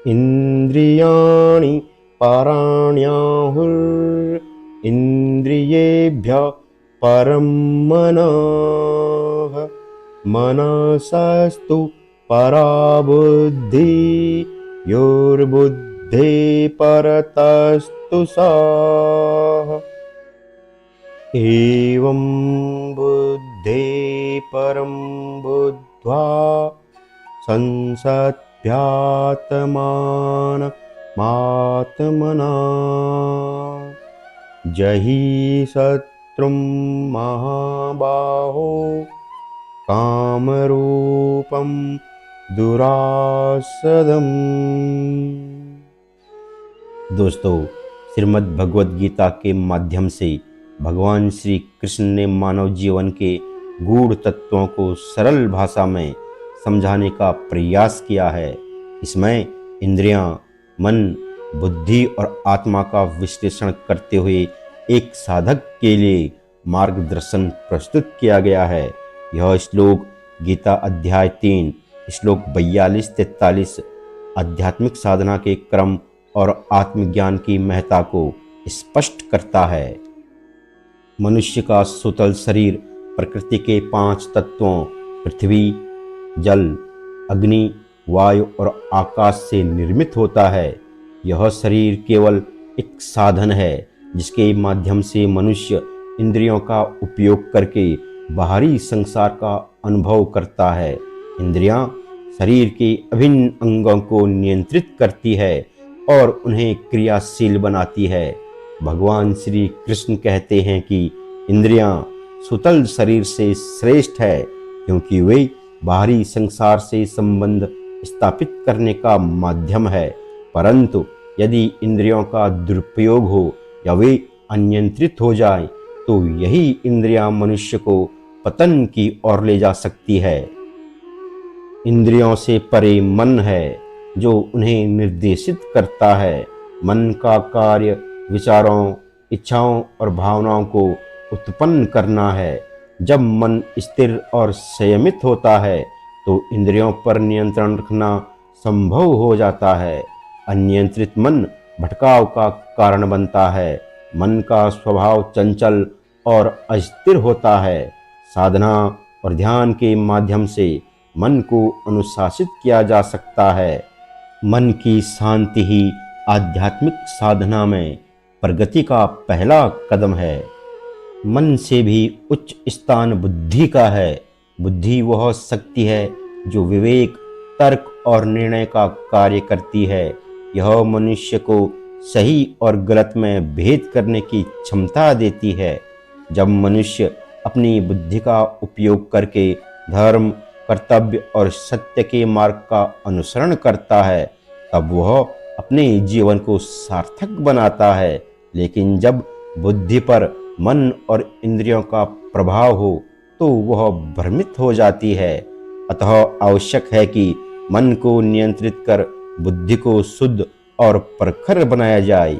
इंद्रियाणि पराण्याहुर् इंद्रियेभ्यः परं मनः मनसस्तु परा बुद्धिः योर्बुद्धे परतस्तु सा। एवं बुद्धे परं बुद्ध्वा संसद्भ्यात्मानमात्मना जहि शत्रुं महाबाहो कामरूपं दुरासदम्। दोस्तों, श्रीमद् भगवद गीता के माध्यम से भगवान श्री कृष्ण ने मानव जीवन के गूढ़ तत्वों को सरल भाषा में समझाने का प्रयास किया है। इसमें इंद्रियां, मन, बुद्धि और आत्मा का विश्लेषण करते हुए एक साधक के लिए मार्गदर्शन प्रस्तुत किया गया है। यह श्लोक गीता अध्याय 3 श्लोक 42-43 आध्यात्मिक साधना के क्रम और आत्मज्ञान की महत्ता को स्पष्ट करता है। मनुष्य का सुतल शरीर प्रकृति के 5 तत्वों पृथ्वी, जल, अग्नि, वायु और आकाश से निर्मित होता है। यह शरीर केवल एक साधन है जिसके माध्यम से मनुष्य इंद्रियों का उपयोग करके बाहरी संसार का अनुभव करता है। इंद्रियां शरीर के अभिन्न अंगों को नियंत्रित करती है और उन्हें क्रियाशील बनाती है। भगवान श्री कृष्ण कहते हैं कि इंद्रियां सुतल शरीर से श्रेष्ठ है क्योंकि वे बाहरी संसार से संबंध स्थापित करने का माध्यम है। परंतु यदि इंद्रियों का दुरुपयोग हो या वे अनियंत्रित हो जाए तो यही इंद्रियां मनुष्य को पतन की ओर ले जा सकती है। इंद्रियों से परे मन है जो उन्हें निर्देशित करता है। मन का कार्य विचारों, इच्छाओं और भावनाओं को उत्पन्न करना है। जब मन स्थिर और संयमित होता है तो इंद्रियों पर नियंत्रण रखना संभव हो जाता है। अनियंत्रित मन भटकाव का कारण बनता है। मन का स्वभाव चंचल और अस्थिर होता है। साधना और ध्यान के माध्यम से मन को अनुशासित किया जा सकता है। मन की शांति ही आध्यात्मिक साधना में प्रगति का पहला कदम है। मन से भी उच्च स्थान बुद्धि का है। बुद्धि वह शक्ति है जो विवेक, तर्क और निर्णय का कार्य करती है। यह मनुष्य को सही और गलत में भेद करने की क्षमता देती है। जब मनुष्य अपनी बुद्धि का उपयोग करके धर्म, कर्तव्य और सत्य के मार्ग का अनुसरण करता है तब वह अपने जीवन को सार्थक बनाता है। लेकिन जब बुद्धि पर मन और इंद्रियों का प्रभाव हो तो वह भ्रमित हो जाती है। अतः आवश्यक है कि मन को नियंत्रित कर बुद्धि को शुद्ध और प्रखर बनाया जाए।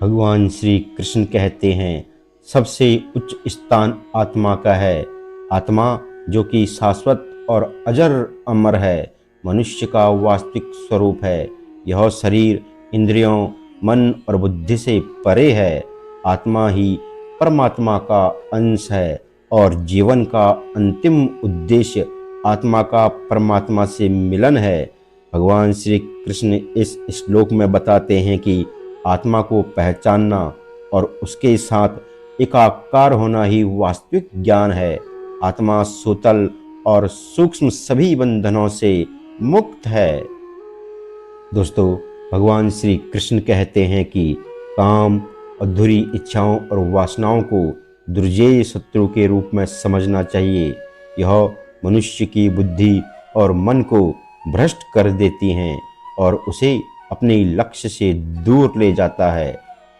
भगवान श्री कृष्ण कहते हैं, सबसे उच्च स्थान आत्मा का है। आत्मा जो कि शाश्वत और अजर अमर है, मनुष्य का वास्तविक स्वरूप है। यह शरीर, इंद्रियों, मन और बुद्धि से परे है। आत्मा ही परमात्मा का अंश है और जीवन का अंतिम उद्देश्य आत्मा का परमात्मा से मिलन है। भगवान श्री कृष्ण इस श्लोक में बताते हैं कि आत्मा को पहचानना और उसके साथ एकाकार होना ही वास्तविक ज्ञान है। आत्मा सूतल और सूक्ष्म सभी बंधनों से मुक्त है। दोस्तों, भगवान श्री कृष्ण कहते हैं कि काम, अधूरी इच्छाओं और वासनाओं को दुर्जेय शत्रु के रूप में समझना चाहिए। यह मनुष्य की बुद्धि और मन को भ्रष्ट कर देती हैं और उसे अपने लक्ष्य से दूर ले जाता है।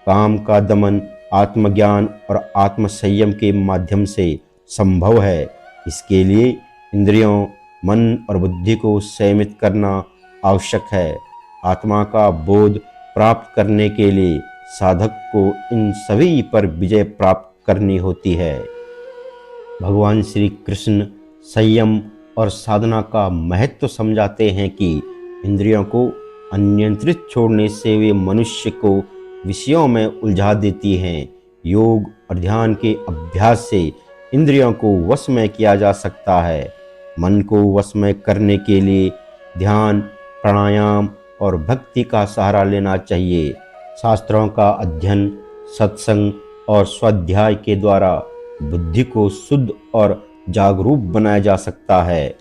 काम का दमन आत्मज्ञान और आत्मसंयम के माध्यम से संभव है। इसके लिए इंद्रियों, मन और बुद्धि को संयमित करना आवश्यक है। आत्मा का बोध प्राप्त करने के लिए साधक को इन सभी पर विजय प्राप्त करनी होती है। भगवान श्री कृष्ण संयम और साधना का महत्व समझाते हैं कि इंद्रियों को अनियंत्रित छोड़ने से वे मनुष्य को विषयों में उलझा देती हैं। योग और ध्यान के अभ्यास से इंद्रियों को वश में किया जा सकता है। मन को वश में करने के लिए ध्यान, प्राणायाम और भक्ति का सहारा लेना चाहिए। शास्त्रों का अध्ययन, सत्संग और स्वाध्याय के द्वारा बुद्धि को शुद्ध और जागरूक बनाया जा सकता है।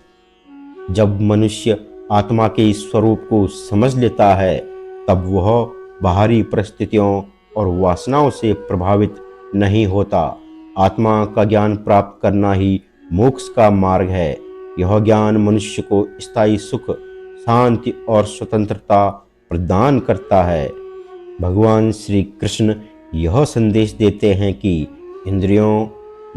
जब मनुष्य आत्मा के स्वरूप को समझ लेता है, तब वह बाहरी परिस्थितियों और वासनाओं से प्रभावित नहीं होता। आत्मा का ज्ञान प्राप्त करना ही मोक्ष का मार्ग है। यह ज्ञान मनुष्य को स्थायी सुख, शांति और स्वतंत्रता प्रदान करता है। भगवान श्री कृष्ण यह संदेश देते हैं कि इंद्रियों,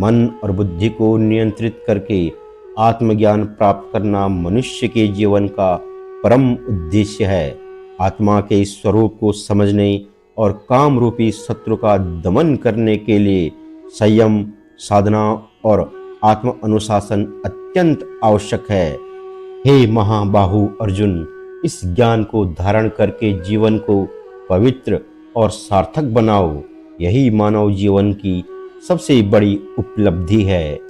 मन और बुद्धि को नियंत्रित करके आत्मज्ञान प्राप्त करना मनुष्य के जीवन का परम उद्देश्य है। आत्मा के स्वरूप को समझने और काम रूपी शत्रु का दमन करने के लिए संयम, साधना और आत्म अनुशासन अत्यंत आवश्यक है। हे महाबाहु अर्जुन, इस ज्ञान को धारण करके जीवन को पवित्र और सार्थक बनाओ। यही मानव जीवन की सबसे बड़ी उपलब्धि है।